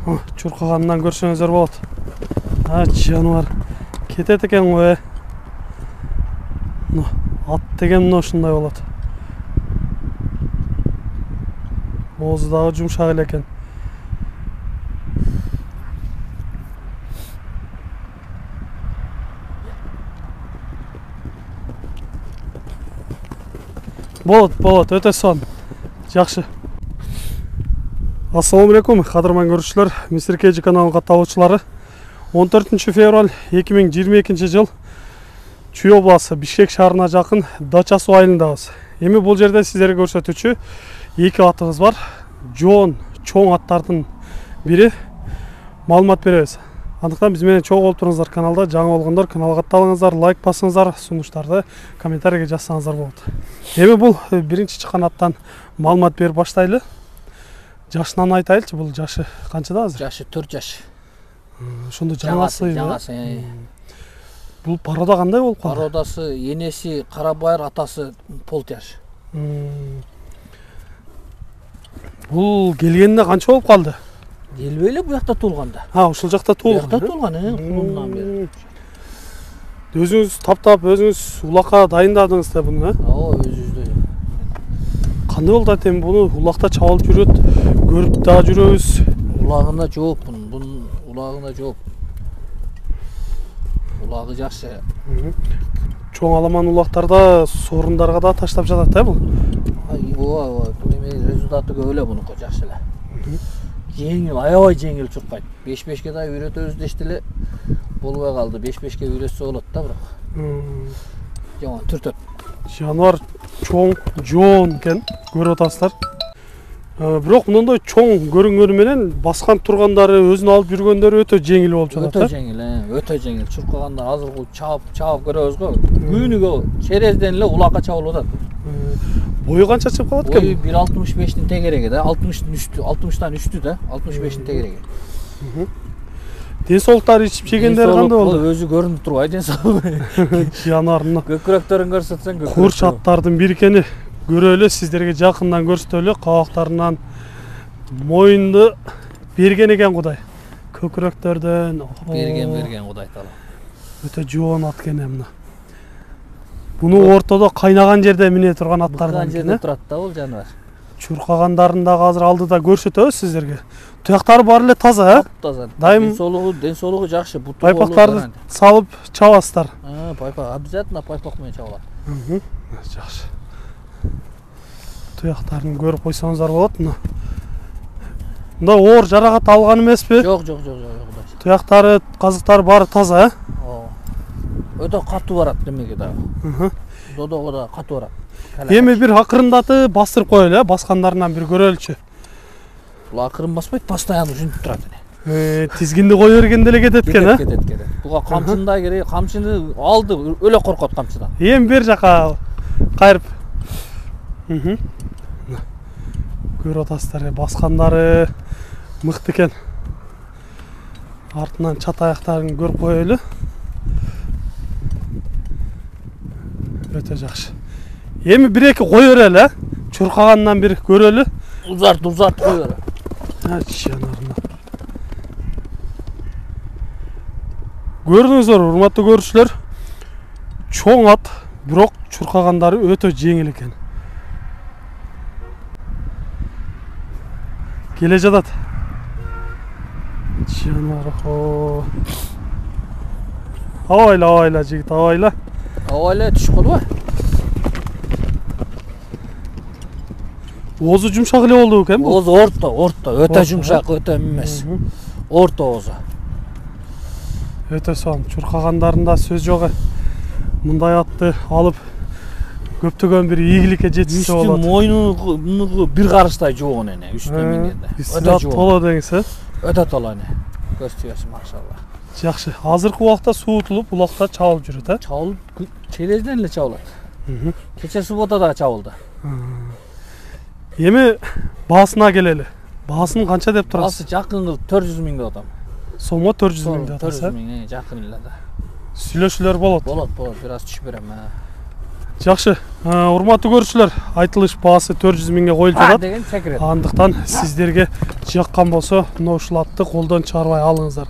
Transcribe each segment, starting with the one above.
Чуркаганынан көрсөңүздөр болот. Жаныбар кетет экен го. Ат деген мына ушундай болот. Оозу дагы жумшак эле экен. Болот, өтө сон. Жакшы. Ассаламу алейкум, кадырман көрүүчүлөр, Мистер Кежи каналынын катталуучулары. 14 февраль 2022 жыл Чүй областы Бишкек шаарына жакын Дача суу айылындабыз. Эми бул жерде сиздерге көрсөтүүчү эки атыбыз бар. Жоон чоң аттардын бири. Маалымат беребиз. Андыктан биз менен чогуу болуп туруңуздар каналда. Жаңы болгондор каналга катталыңыздар, лайк басыңыздар, сунуштарды комментарийге жазсаңыздар болот. Эми бул биринчи чыккан аттан маалымат берип баштайлы. Жашынан айтайлычы, бул жашы канчада азыр? Жашы 4 жаш. Ошондо жаңасы. Бул порода кандай болуп калды? Породасы энеси Карабайыр, атасы Полт жаш. Бул келгенине канча болуп калды? Келбей эле буякта туулганда. Ушул жакта туулган. Буякта туулган, кулундан бери. Өзүңүз таптап, өзүңүз улакка дайындадыңыз да буну, Ооба, өзүбүздө. Кандай болду атем буну улакта чабылып жүрөт, көрүп да жүрөбүз. Улагына жооп bunun улагына жооп. Улагы жакшы. Чоң аламан улактарда сорундарга да таштап жатат, бул? Ооба, бул эми результаты көп эле бунуку жакшы эле. Жеңил, аябай жеңил чуркайт. 5-5ке да үйрөтөбүз дешти эле. Болбой калды. 5-5ке үйрөтсө болот да, бирок. Жаман түртөт. Жаныбар чоң, жоон экен, көрүп атасыздар. Бирок мындай чоң көрүнгөнү менен баскан тургандары, өзүн алып жүргөндөрү өтө жеңил болуп жатат. Өтө жеңил, өтө жеңил. Чуркаганда азыр бул чаап көрөбүз го. Күнүгө черезден эле улакка чабылып атат. Бою канча чыгып калат экен? Бою 1.65-тин тегереги да, 60-тан үстү да, 65-тин тегереги. Ден соолуктары ичип жегендери кандай болду? Өзү көрүнүп турбайт ден соолугу. Жанарына. Көкүрөктөрүн көрсөтсөң, Курч аттардын бири экени көрөлү, сиздерге жакындан көрсөтөлү. Кабактарынан моюнду берген экен Кудай. Көкүрөктөрдөн берген Кудай таала. Өтө жоон ат экен эмне. Буну ортодо кайнаган жерде мине турган аттардан жерде турат да бул жаныбар. Чуркагандарын дагы азыр алдыда көрсөтөбүз сиздерге. Туяктары баары эле таза, Таза. Дайым ден соолугу жакшы. Пайпактарды салып чабасыздар. Пайпак, обязательно пайпак менен чабылат. Жакшы. Туяктарын көрүп койсоңуздар болот. Мында оор жаракат алган эмеспи? Жок. Туяктары, казыктары баары таза, Өтө катуу барат демеге дагы. Додого да катуу барат. Эми бир акырындатып бастырып коелу, баскандарынан бир көрөлүчү. Бул акырын баспайт, постоянно жүнүп турат эне. Тизгинди кое бергенде эле кетет экен, Кетет. Буга камчында керек, камчыны алды, өлө коркот камчыдан. Эми бер жака кайрып. Көрүп атасыздар, баскандары мыкты экен. Артынан чат аяктарын көрүп коелу. Өтө жакшы. Эми бир-эки кое берели, чуркагандан бир көрөлү. Узарт кое бер. Жанарына. Көрдүңүздөр, урматтуу көрүүчүлөр. Чоң ат, бирок чуркагандары өтө жеңил экен. Келе жатат. Жанар. Абайла жигит, абайла. Абайла түшүп калбай. Оозу жумшак эле болду экен бул. Оозу орто, өтө жумшак, өтө эмес. Орто оозу. Өтө сон, чуркагандарында сөз жок. Мындай атты алып көптөгөн бир ийгиликке жетишсе болот. Үстү мойнуну бир карыштай жоон эне, үстүнө мингенде. Өтө толо деңиз, Өтө толо эне. Көз түйөсү машалла. Жакшы. Азыркы убакта суутулуп, улакта чабылып жүрөт, Чабылып, черезден эле чабылат. Кече субботада чабылды. Эми баасына келели. Баасын канча деп турасыз? Баасы жакын кылып 400 000 деп атам. Сомго 400 000 деп атасыз. 400 000, жакын эле да. Сүйлөшүүлөр болот. Болот, бир аз түшүп берем. Жакшы. Урматтуу көрүүчүлөр, айтылыш баасы 400 миңге коюлуп жатат. деген секрет. Андыктан сиздерге жаккан болсо, мына ушул атты колдон чыгарбай алыңыздар.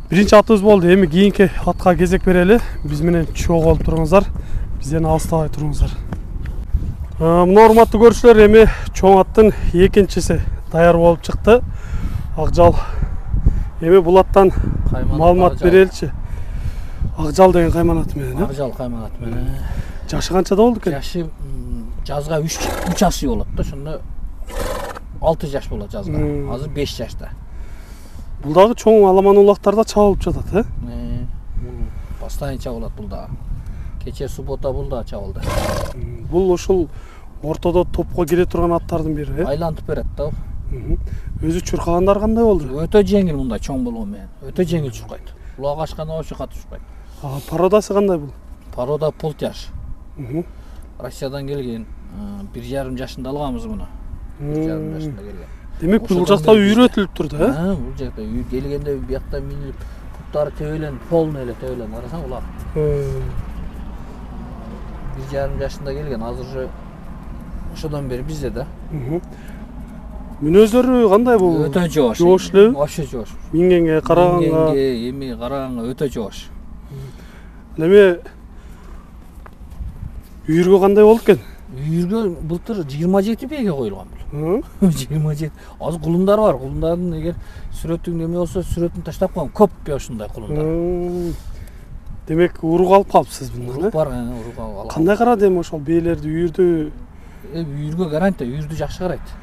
Биринчи атыбыз болду. Эми кийинки атка кезек берели. Биз менен чогуу болуп туруңуздар. Бизден алыстабай туруңуздар. Мына урматтуу көрүүчүлөр, эми чоң аттын экинчиси даяр болуп чыкты. Акжал. Эми бул аттан маалымат береличи. Акжал деген кайман аты менен, Акжал кайман аты менен. Жашы канчада болду экен? Жашы жазга 3 асы болот да, ошондо 6 жаш болот жазга. Азыр 5 жашта. Бул дагы чоң аламан улактарда чабылып жатат, Постоянно чабылат бул дагы. Кече суббота бул дагы чабылды. Бул ушул ортодо топко кире турган аттардын бири, Айлантып берет да. Өзү чуркагандар кандай болду? Өтө жеңил мындай чоң болгон менен. Өтө жеңил чуркайт. Кулак ачканда вообще катуу чуркайт. Пародасы кандай бул? Порода полтяж. Россиядан келген. 1,5 жашында алганбыз муну. 1,5 жашында келген. Демек бул жакта үйрөтүлүп турду, Бул жакта келгенде биякта минилип, буттары тебелен, полный эле тебелен, карасаң улак. 1,5 жашында келген, азыр ошодон бери бизде да. Мүнөздөрү кандай бул? Өтө жоош. Жоош элеби? Вообще жоош. Мингенге, караганга. Мингенге, эми караганга өтө жоош. Эми үйүргө кандай болду экен? Үйүргө былтыр 27 бейге коюлган бул. 27. Азыр кулундары бар. Кулундардын эгер сүрөтүң неме болсо, сүрөтүн таштап коем. Көп бе ошундай кулундар. Демек урук алып калыпсыз bundan, Урук бар, урук алып. Кандай карады эми ошол бээлерди, үйүрдү? Үйүргө гарантия, үйүрдү жакшы карайт.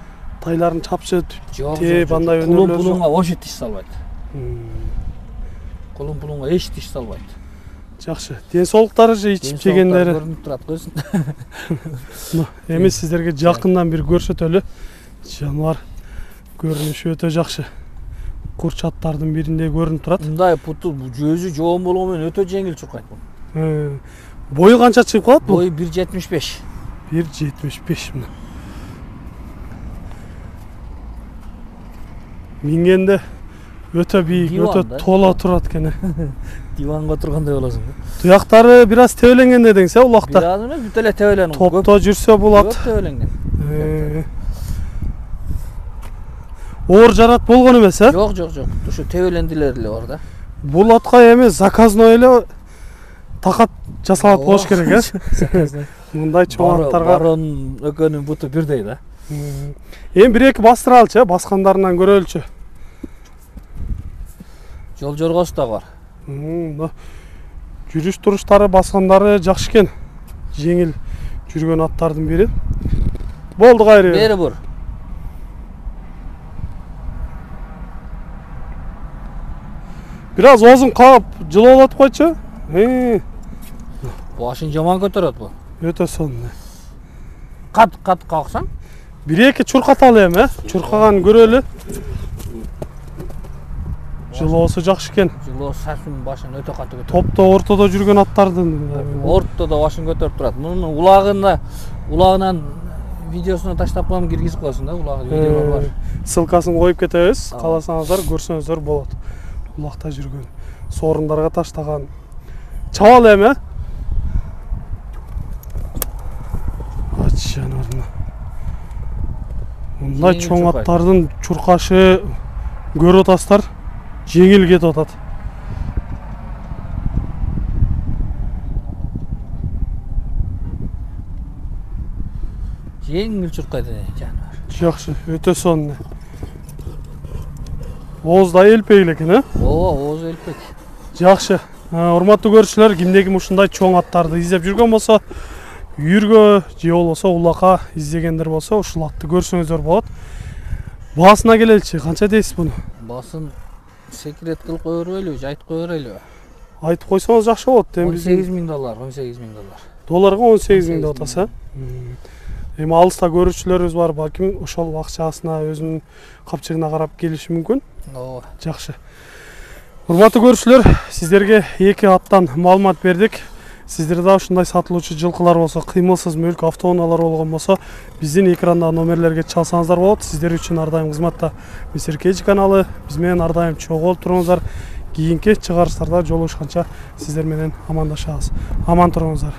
Тайларын чапчы, Жок, андай кулун өнөрлөр. пулунга вообще тиш салбайт. Кулун пулунга эч тиш салбайт. Жакшы. Ден соолуктары же ичип жегендери. Көрүнүп турат көзүн. Эми сиздерге жакындан бир көрсөтөлү. Жаныбар көрүнүшү өтө жакшы. Курчаттардын биринде көрүнүп турат. Мындай путу жөөзү жоон болгон менен өтө жеңил чуркайт бул. Бою канча чыгып калат бул? Бою 1,75. 1,75 мына. Мингенде өтө бийик, өтө тола турат экен. Диванга отургандай болосуң. Туяктары бир аз тебеленген дедиңиз, улакта. Бир аз эмес, бүт эле тебеленген. Топто жүрсө булат. Көп тебеленген. Оор жарат болгон эмес, Жок. Ушу тебелендилер эле бар да. Бул атка эми заказной эле такат жасалат болуш керек, Мындай чоң аттарга. Барон экөөнүн буту бирдей да. Эми 1-2 бастыралычы, баскандарынан көрөлүчү. Жол жоргосу да бар. Жүрүш туруштары, баскандары жакшы экен. Жеңил жүргөн аттардын бири. Болду кайры. Бери бур. Бир аз оозун каап жылуулатып койчу. Башын жаман көтөрөт бу. Өтө сонун. Кат калксаң. 1-2 чуркаталы эми, чуркаган көрөлү. Жылоосу жакшы экен. Жылоо сафин башын өтө катуу көтөрөт. Топто ортодо жүргөн аттардын. Ортодо башын көтөрүп турат. Мунун улагынан видеосуна таштап коем, киргизип коесуң да, улагы видеолор бар. Ссылкасын коюп кетебиз. Кааласаңыздар көрсөңүздөр болот. Улакта жүргөн, сорундарга таштаган. Чабалы эми, жаныбарына. Мындай чоң аттардын чуркашы көрүп атасыздар, жеңил кетип атат. Жеңил чуркайт жаныбар. Жакшы, өтө сонун. Ооз да элпек экен, Ооз элпек. Жакшы. Урматтуу көрүүчүлөр, кимде ким ушундай чоң аттарды издеп жүргөн болсо, үйүргө же болбосо улака издегендер болсо, ушул атты көрсөңүздөр болот. Баасына келеличи, канча дейсиз буну? Баасын секрет кылып кое берели, же айтып кое берели? Айтып койсоңуз жакшы болот. $18 000. Долларга 18 000 деп атасы. Эми алыста көрүүчүлөрүбүз бар, балким ошол акчасына өзүнүн капчыгына карап келиши мүмкүн. Ооба. Жакшы. Урматтуу көрүүчүлөр, сиздерге 2 аттан маалымат бердик. Сиздерде ушундай сатылуучу жылкылар болсо, кыймылсыз мүлк, автоунаалар болгон болсо, биздин экрандагы номерлерге чалсаңыздар болот. Сиздер үчүн ар дайым кызматта Mr. Cage каналы. Биз менен ар дайым чогуу болуп туруңуздар. Кийинки чыгарыштарда жолугушканча сиздер менен амандашабыз. Аман туруңуздар.